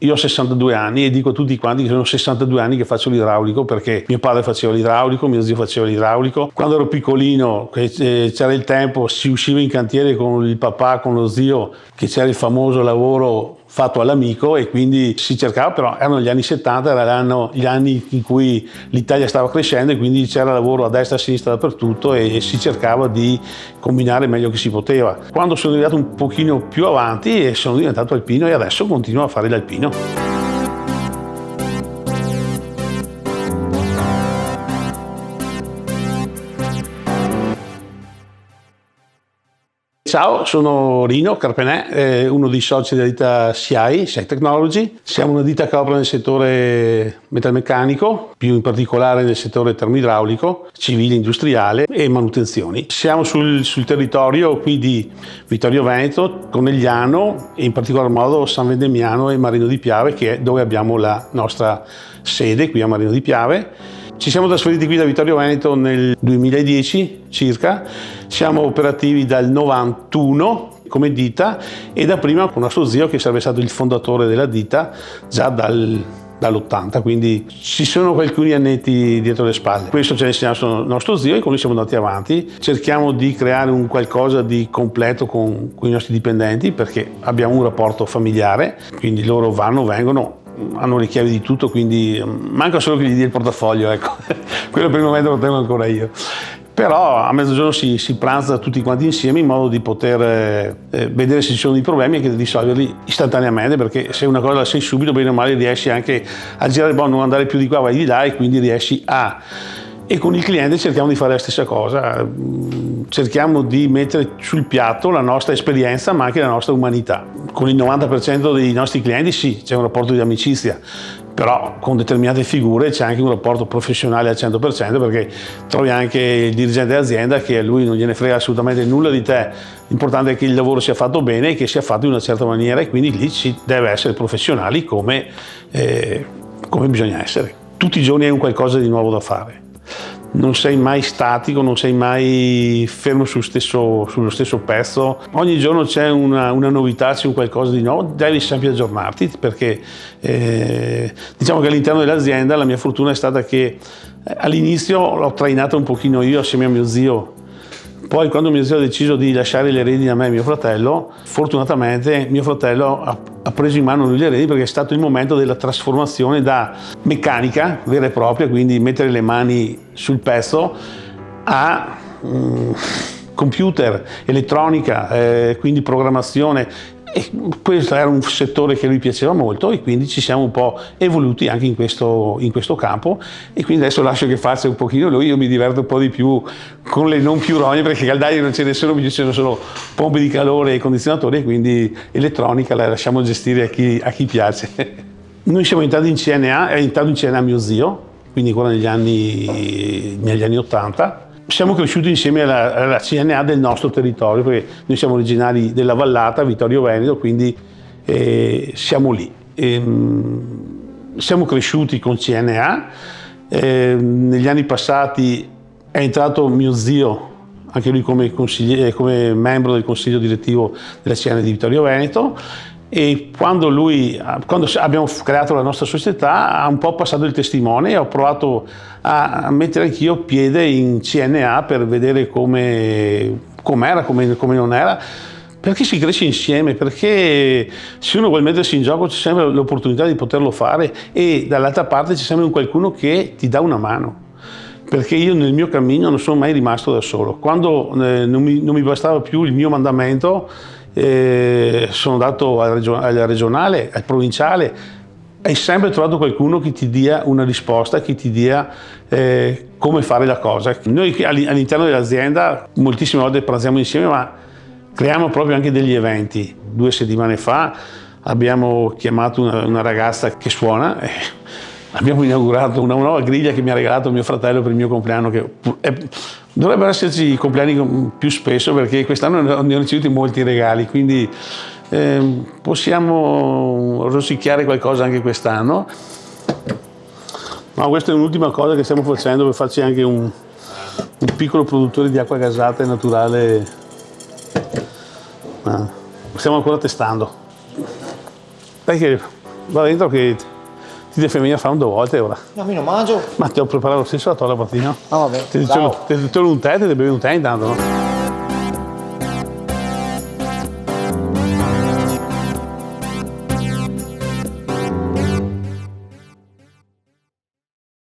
Io ho 62 anni e dico a tutti quanti che sono 62 anni che faccio l'idraulico, perché mio padre faceva l'idraulico, mio zio faceva l'idraulico. Quando ero piccolino, c'era il tempo, si usciva in cantiere con il papà, con lo zio, che c'era il famoso lavoro fatto all'amico, e quindi si cercava, però erano gli anni 70, erano gli anni in cui l'Italia stava crescendo e quindi c'era lavoro a destra e a sinistra dappertutto e si cercava di combinare meglio che si poteva. Quando sono arrivato un pochino più avanti e sono diventato alpino, e adesso continuo a fare l'alpino. Ciao, sono Rino Carpenè, uno dei soci della ditta SIAI Technology. Siamo una ditta che opera nel settore metalmeccanico, più in particolare nel settore termoidraulico, civile, industriale e manutenzioni. Siamo sul territorio qui di Vittorio Veneto, Conegliano e in particolar modo San Vendemiano e Marino di Piave, che è dove abbiamo la nostra sede, qui a Marino di Piave. Ci siamo trasferiti qui da Vittorio Veneto nel 2010 circa, siamo operativi dal 91 come ditta e da prima con nostro zio, che sarebbe stato il fondatore della ditta già dall'80, quindi ci sono alcuni annetti dietro le spalle. Questo ce ne insegnato nostro zio e con lui siamo andati avanti. Cerchiamo di creare un qualcosa di completo con i nostri dipendenti, perché abbiamo un rapporto familiare, quindi loro vanno, vengono, hanno le chiavi di tutto, quindi manca solo che gli dia il portafoglio, ecco. Quello per il momento lo tengo ancora io. Però a mezzogiorno si pranza tutti quanti insieme in modo di poter vedere se ci sono dei problemi e di risolverli istantaneamente, perché se una cosa la sai subito, bene o male riesci anche a girare, non andare più di qua, vai di là, e quindi riesci a... E con il cliente cerchiamo di fare la stessa cosa, cerchiamo di mettere sul piatto la nostra esperienza ma anche la nostra umanità. Con il 90% dei nostri clienti sì, c'è un rapporto di amicizia, però con determinate figure c'è anche un rapporto professionale al 100%, perché trovi anche il dirigente dell'azienda che a lui non gliene frega assolutamente nulla di te, l'importante è che il lavoro sia fatto bene e che sia fatto in una certa maniera, e quindi lì ci deve essere professionali come bisogna essere. Tutti i giorni hai un qualcosa di nuovo da fare. Non sei mai statico, non sei mai fermo sullo stesso pezzo. Ogni giorno c'è una novità, c'è un qualcosa di nuovo, devi sempre aggiornarti, perché diciamo che all'interno dell'azienda la mia fortuna è stata che all'inizio l'ho trainata un pochino io assieme a mio zio. Poi quando mio zio ha deciso di lasciare le redini a me e mio fratello, fortunatamente mio fratello ha preso in mano lui le redini, perché è stato il momento della trasformazione da meccanica vera e propria, quindi mettere le mani sul pezzo, a computer, elettronica, quindi programmazione. E questo era un settore che a lui piaceva molto, e quindi ci siamo un po' evoluti anche in questo campo, e quindi adesso lascio che faccia un pochino lui, io mi diverto un po' di più con le non più rogne, perché caldaie non ce ne sono, ci sono solo pompe di calore e condizionatori, e quindi elettronica la lasciamo gestire a chi piace. Noi siamo entrati in CNA, è entrato in CNA mio zio, quindi ancora negli anni 80. Siamo cresciuti insieme alla CNA del nostro territorio, perché noi siamo originari della Vallata, Vittorio Veneto, quindi siamo lì. Siamo cresciuti con CNA, negli anni passati è entrato mio zio, anche lui come membro del consiglio direttivo della CNA di Vittorio Veneto, e quando abbiamo creato la nostra società ha un po' passato il testimone, e ho provato a mettere anch'io piede in CNA per vedere com'era, come non era, perché si cresce insieme, perché se uno vuole mettersi in gioco c'è sempre l'opportunità di poterlo fare, e dall'altra parte c'è sempre un qualcuno che ti dà una mano. Perché io nel mio cammino non sono mai rimasto da solo. Quando non mi bastava più il mio mandamento, sono andato al regionale, al provinciale, hai sempre trovato qualcuno che ti dia una risposta, che ti dia come fare la cosa. Noi all'interno dell'azienda moltissime volte pranziamo insieme, ma creiamo proprio anche degli eventi. 2 settimane fa abbiamo chiamato una ragazza che suona, abbiamo inaugurato una nuova griglia che mi ha regalato mio fratello per il mio compleanno, dovrebbero esserci compleanni più spesso, perché quest'anno ne ho ricevuti molti regali, quindi possiamo rosicchiare qualcosa anche quest'anno. Ma questa è un'ultima cosa che stiamo facendo per farci anche un piccolo produttore di acqua gasata e naturale. Stiamo ancora testando. Dai che Va dentro che ti devi venire a fare 2 volte ora. No, io non mangio. Ma ti ho preparato lo stesso la tua mattina. Ah, vabbè. Te Ciao. un tè, ti devi bere un tè intanto, no?